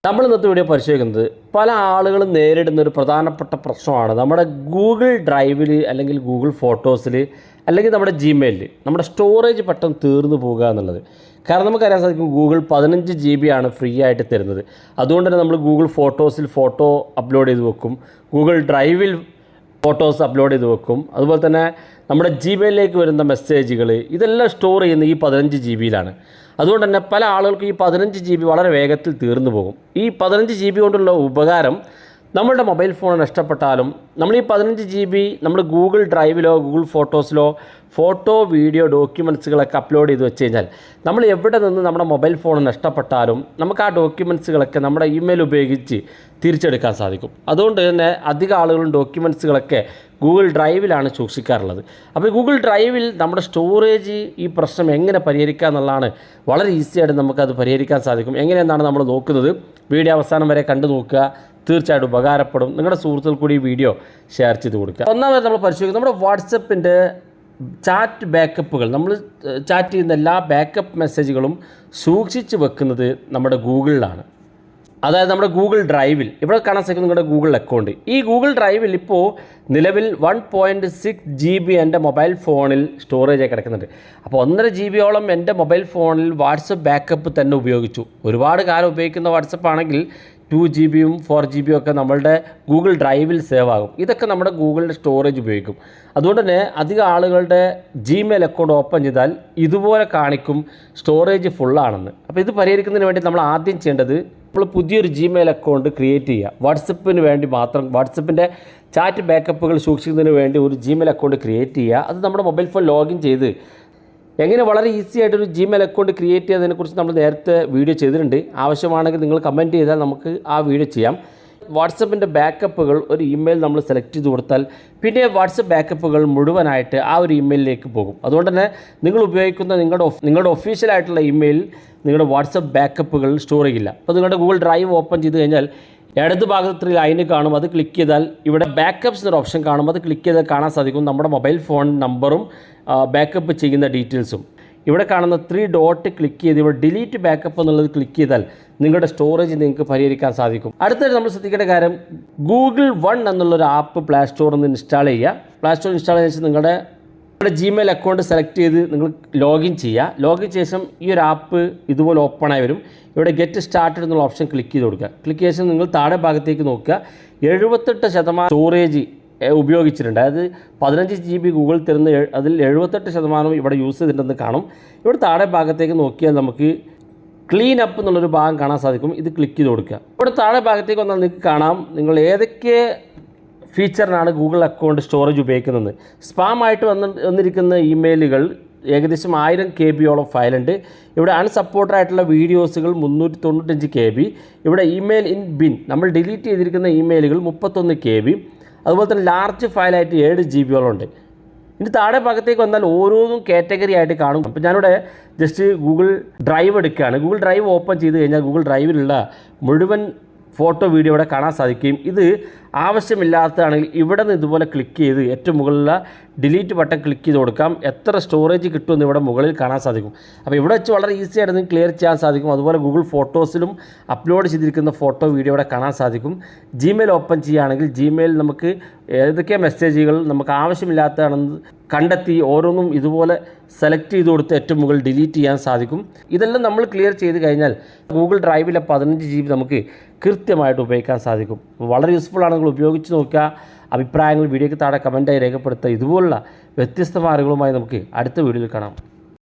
നമ്മൾ ഇന്നത്തെ വീഡിയോ പരിശോധിക്കുന്നത് പല ആളുകളും നേരിടുന്ന ഒരു പ്രധാനപ്പെട്ട പ്രശ്നമാണ് നമ്മുടെ ഗൂഗിൾ ഡ്രൈവിൽ അല്ലെങ്കിൽ ഗൂഗിൾ ഫോട്ടോസിൽ അല്ലെങ്കിൽ നമ്മുടെ ജിമെയിലിൽ നമ്മുടെ സ്റ്റോറേജ് പെട്ടെന്ന് തീർന്നു പോകുക എന്നുള്ളത്. കാരണം നമുക്കറിയാൻ സാധിക്കും ഗൂഗിൾ 15 GB ആണ് ഫ്രീ ആയിട്ട് തരുന്നത്. അതുകൊണ്ട് തന്നെ നമ്മൾ ഗൂഗിൾ ഫോട്ടോസിൽ ഫോട്ടോ അപ്ലോഡ് ചെയ്ത് വെക്കും, ഗൂഗിൾ ഡ്രൈവിൽ ഫോട്ടോസ് അപ്ലോഡ് ചെയ്ത് വെക്കും. അതുപോലെ തന്നെ നമ്മുടെ ജിമെയിലിലേക്ക് വരുന്ന മെസ്സേജുകൾ ഇതെല്ലാം സ്റ്റോർ ചെയ്യുന്നത് ഈ 15 GB അതുകൊണ്ട് തന്നെ പല ആളുകൾക്കും ഈ 15 GB വളരെ വേഗത്തിൽ തീർന്നു പോകും. ഈ 15 GB കൊണ്ടുള്ള ഉപകാരം നമ്മളുടെ മൊബൈൽ ഫോൺ നഷ്ടപ്പെട്ടാലും നമ്മൾ ഈ 15 GB നമ്മൾ ഗൂഗിൾ ഡ്രൈവിലോ ഗൂഗിൾ ഫോട്ടോസിലോ ഫോട്ടോ വീഡിയോ ഡോക്യുമെൻറ്റ്സുകളൊക്കെ അപ്ലോഡ് ചെയ്ത് വെച്ച് കഴിഞ്ഞാൽ നമ്മൾ എവിടെ നിന്ന് നമ്മുടെ മൊബൈൽ ഫോൺ നഷ്ടപ്പെട്ടാലും നമുക്ക് ആ ഡോക്യുമെൻറ്റ്സുകളൊക്കെ നമ്മുടെ ഇമെയിൽ ഉപയോഗിച്ച് തിരിച്ചെടുക്കാൻ സാധിക്കും. അതുകൊണ്ട് തന്നെ അധികം ആളുകളും ഡോക്യുമെൻറ്റ്സുകളൊക്കെ ഗൂഗിൾ ഡ്രൈവിലാണ് സൂക്ഷിക്കാറുള്ളത്. അപ്പോൾ ഗൂഗിൾ ഡ്രൈവിൽ നമ്മുടെ സ്റ്റോറേജ് ഈ പ്രശ്നം എങ്ങനെ പരിഹരിക്കുക എന്നുള്ളതാണ്. വളരെ ഈസിയായിട്ട് നമുക്കത് പരിഹരിക്കാൻ സാധിക്കും. എങ്ങനെയെന്നാണ് നമ്മൾ നോക്കുന്നത്. വീഡിയോ അവസാനം വരെ കണ്ടു നോക്കുക, തീർച്ചയായിട്ടും ഉപകാരപ്പെടും. നിങ്ങളുടെ സുഹൃത്തുക്കൾ കൂടി ഈ വീഡിയോ ഷെയർ ചെയ്ത് കൊടുക്കുക. ഒന്നാമത് നമ്മൾ പരിശോധിക്കുന്നത് നമ്മുടെ വാട്സപ്പിൻ്റെ ചാറ്റ് ബാക്കപ്പുകൾ. നമ്മൾ ചാറ്റ് ചെയ്യുന്ന എല്ലാ ബാക്കപ്പ് മെസ്സേജുകളും സൂക്ഷിച്ച് വെക്കുന്നത് നമ്മുടെ ഗൂഗിളിലാണ്. അതായത് നമ്മുടെ ഗൂഗിൾ ഡ്രൈവിൽ ഇവിടെ കാണാൻ സാധിക്കും നിങ്ങളുടെ ഗൂഗിൾ അക്കൗണ്ട്. ഈ ഗൂഗിൾ ഡ്രൈവിൽ ഇപ്പോൾ നിലവിൽ 1.6 GB എൻ്റെ മൊബൈൽ ഫോണിൽ സ്റ്റോറേജായി കിടക്കുന്നുണ്ട്. അപ്പോൾ 1.5 GB എൻ്റെ മൊബൈൽ ഫോണിൽ വാട്സപ്പ് ബാക്കപ്പ് തന്നെ ഉപയോഗിച്ചു. ഒരുപാട് കാലം ഉപയോഗിക്കുന്ന വാട്സപ്പ് ആണെങ്കിൽ 2 GB 4 GB ഒക്കെ നമ്മളുടെ ഗൂഗിൾ ഡ്രൈവിൽ സേവ് ആകും. ഇതൊക്കെ നമ്മുടെ ഗൂഗിളിൻ്റെ സ്റ്റോറേജ് ഉപയോഗിക്കും. അതുകൊണ്ട് തന്നെ അധികം ആളുകളുടെ ജിമെയിൽ അക്കൗണ്ട് ഓപ്പൺ ചെയ്താൽ ഇതുപോലെ കാണിക്കും സ്റ്റോറേജ് ഫുള്ളാണെന്ന്. അപ്പോൾ ഇത് പരിഹരിക്കുന്നതിന് വേണ്ടി നമ്മൾ ആദ്യം ചെയ്യേണ്ടത് നമ്മൾ പുതിയൊരു ജിമെയിൽ അക്കൗണ്ട് ക്രിയേറ്റ് ചെയ്യുക. വാട്സപ്പിന് വേണ്ടി മാത്രം വാട്സപ്പിൻ്റെ ചാറ്റ് ബാക്കപ്പുകൾ സൂക്ഷിക്കുന്നതിന് വേണ്ടി ഒരു ജിമെയിൽ അക്കൗണ്ട് ക്രിയേറ്റ് ചെയ്യുക. അത് നമ്മുടെ മൊബൈൽ ഫോൺ ലോഗിൻ ചെയ്ത് എങ്ങനെ വളരെ ഈസി ആയിട്ടൊരു ജിമെയിൽ അക്കൗണ്ട് ക്രിയേറ്റ് ചെയ്യുന്നതിനെക്കുറിച്ച് നമ്മൾ നേരത്തെ വീഡിയോ ചെയ്തിട്ടുണ്ട്. ആവശ്യമാണെങ്കിൽ നിങ്ങൾ കമൻറ്റ് ചെയ്താൽ നമുക്ക് ആ വീഡിയോ ചെയ്യാം. വാട്സപ്പിൻ്റെ ബാക്കപ്പുകൾ ഒരു ഇമെയിൽ നമ്മൾ സെലക്ട് ചെയ്ത് കൊടുത്താൽ പിന്നെ വാട്സപ്പ് ബാക്കപ്പുകൾ മുഴുവനായിട്ട് ആ ഒരു ഇമെയിലിലേക്ക് പോകും. അതുകൊണ്ട് തന്നെ നിങ്ങൾ ഉപയോഗിക്കുന്ന നിങ്ങളുടെ ഒഫീഷ്യലായിട്ടുള്ള ഇമെയിൽ നിങ്ങളുടെ വാട്സപ്പ് ബാക്കപ്പുകൾ സ്റ്റോർ ചെയ്യില്ല. അപ്പോൾ നിങ്ങളുടെ ഗൂഗിൾ ഡ്രൈവ് ഓപ്പൺ ചെയ്ത് കഴിഞ്ഞാൽ ഇടത് ഭാഗത്ത് ലൈന് കാണും. അത് ക്ലിക്ക് ചെയ്താൽ ഇവിടെ ബാക്കപ്പ്സ് എന്നൊരു ഓപ്ഷൻ കാണും. അത് ക്ലിക്ക് ചെയ്താൽ കാണാൻ സാധിക്കും നമ്മുടെ മൊബൈൽ ഫോൺ നമ്പറും ബാക്കപ്പ് ചെയ്യുന്ന ഡീറ്റെയിൽസും. ഇവിടെ കാണുന്ന 3 ഡോട്ട് ക്ലിക്ക് ചെയ്ത് ഇവിടെ ഡിലീറ്റ് ബാക്കപ്പ് എന്നുള്ളത് ക്ലിക്ക് ചെയ്താൽ നിങ്ങളുടെ സ്റ്റോറേജ് നിങ്ങൾക്ക് പരിഹരിക്കാൻ സാധിക്കും. അടുത്തായിട്ട് നമ്മൾ ശ്രദ്ധിക്കേണ്ട കാര്യം ഗൂഗിൾ വൺ എന്നുള്ളൊരു ആപ്പ് പ്ലേ സ്റ്റോറിൽ നിന്ന് ഇൻസ്റ്റാൾ ചെയ്യുക. പ്ലേ സ്റ്റോർ ഇൻസ്റ്റാൾ ചെയ്ത ശേഷം നിങ്ങളുടെ ജിമെയിൽ അക്കൗണ്ട് സെലക്ട് ചെയ്ത് നിങ്ങൾ ലോഗിൻ ചെയ്യുക. ലോഗിൻ ശേഷം ഈ ഒരു ആപ്പ് ഇതുപോലെ ഓപ്പണായി വരും. ഇവിടെ ഗെറ്റ് സ്റ്റാർട്ടഡ് എന്നുള്ള ഓപ്ഷൻ ക്ലിക്ക് ചെയ്ത് കൊടുക്കുക. ക്ലിക്ക് ചെയ്ത ശേഷം നിങ്ങൾ താഴെ ഭാഗത്തേക്ക് നോക്കുക. 78% സ്റ്റോറേജ് ഉപയോഗിച്ചിട്ടുണ്ട്. അതായത് 15 GB ഗൂഗിൾ തരുന്ന അതിൽ 78% ഇവിടെ യൂസ് ചെയ്തിട്ടുണ്ടെന്ന് കാണും. ഇവിടെ താഴെ ഭാഗത്തേക്ക് നോക്കിയാൽ നമുക്ക് ക്ലീൻ അപ്പ് എന്നുള്ളൊരു ഭാഗം കാണാൻ സാധിക്കും. ഇത് ക്ലിക്ക് ചെയ്ത് കൊടുക്കുക. ഇവിടെ താഴെ ഭാഗത്തേക്ക് വന്നാൽ നിങ്ങൾക്ക് കാണാം നിങ്ങൾ ഏതൊക്കെ ഫീച്ചറിനാണ് ഗൂഗിൾ അക്കൗണ്ട് സ്റ്റോറേജ് ഉപയോഗിക്കുന്നത്. സ്പാമായിട്ട് വന്നിരിക്കുന്ന ഇമെയിലുകൾ ഏകദേശം 1000 KB ഫയലുണ്ട്. ഇവിടെ അൺസപ്പോർട്ടഡ് ആയിട്ടുള്ള വീഡിയോസുകൾ 395 KB. ഇവിടെ ഇമെയിൽ ഇൻ ബിൻ നമ്മൾ ഡിലീറ്റ് ചെയ്തിരിക്കുന്ന ഇമെയിലുകൾ 31 KB. അതുപോലെ തന്നെ ലാർജ് ഫയലായിട്ട് 7 GB ഉണ്ട്. ഇനി താഴെ ഭാഗത്തേക്ക് വന്നാൽ ഓരോന്നും കാറ്റഗറി ആയിട്ട് കാണും. അപ്പോൾ ഞാനിവിടെ ജസ്റ്റ് ഗൂഗിൾ ഡ്രൈവ് എടുക്കുകയാണ്. ഗൂഗിൾ ഡ്രൈവ് ഓപ്പൺ ചെയ്ത് കഴിഞ്ഞാൽ ഗൂഗിൾ ഡ്രൈവിലുള്ള മുഴുവൻ ഫോട്ടോ വീഡിയോ ഇവിടെ കാണാൻ സാധിക്കും. ഇത് ആവശ്യമില്ലാത്തതാണെങ്കിൽ ഇവിടെ നിന്ന് ഇതുപോലെ ക്ലിക്ക് ചെയ്ത് ഏറ്റവും മുകളിലുള്ള ഡിലീറ്റ് ബട്ടൺ ക്ലിക്ക് ചെയ്ത് കൊടുക്കാം. എത്ര സ്റ്റോറേജ് കിട്ടുമെന്ന് ഇവിടെ മുകളിൽ കാണാൻ സാധിക്കും. അപ്പോൾ ഇവിടെ വെച്ച് വളരെ ഈസി ആയിട്ട് നിങ്ങൾക്ക് ക്ലിയർ ചെയ്യാൻ സാധിക്കും. അതുപോലെ ഗൂഗിൾ ഫോട്ടോസിലും അപ്ലോഡ് ചെയ്തിരിക്കുന്ന ഫോട്ടോ വീഡിയോ ഇവിടെ കാണാൻ സാധിക്കും. ജിമെയിൽ ഓപ്പൺ ചെയ്യുകയാണെങ്കിൽ ജിമെയിൽ നമുക്ക് ഏതൊക്കെ മെസ്സേജുകൾ നമുക്ക് ആവശ്യമില്ലാത്തതാണെന്ന് കണ്ടെത്തി ഓരോന്നും ഇതുപോലെ സെലക്ട് ചെയ്ത് കൊടുത്ത് ഏറ്റവും മുകളിൽ ഡിലീറ്റ് ചെയ്യാൻ സാധിക്കും. ഇതെല്ലാം നമ്മൾ ക്ലിയർ ചെയ്ത് കഴിഞ്ഞാൽ ഗൂഗിൾ ഡ്രൈവിലെ 15 GB നമുക്ക് കൃത്യമായിട്ട് ഉപയോഗിക്കാൻ സാധിക്കും. വളരെ യൂസ്ഫുൾ ആണ്. നിങ്ങൾ ഉപയോഗിച്ച് നോക്കുക. അഭിപ്രായങ്ങൾ വീഡിയോയ്ക്ക് താഴെ കമൻറ്റായി രേഖപ്പെടുത്തുക. ഇതുപോലുള്ള വ്യത്യസ്ത മാർഗങ്ങളുമായി നമുക്ക് അടുത്ത വീഡിയോയിൽ കാണാം.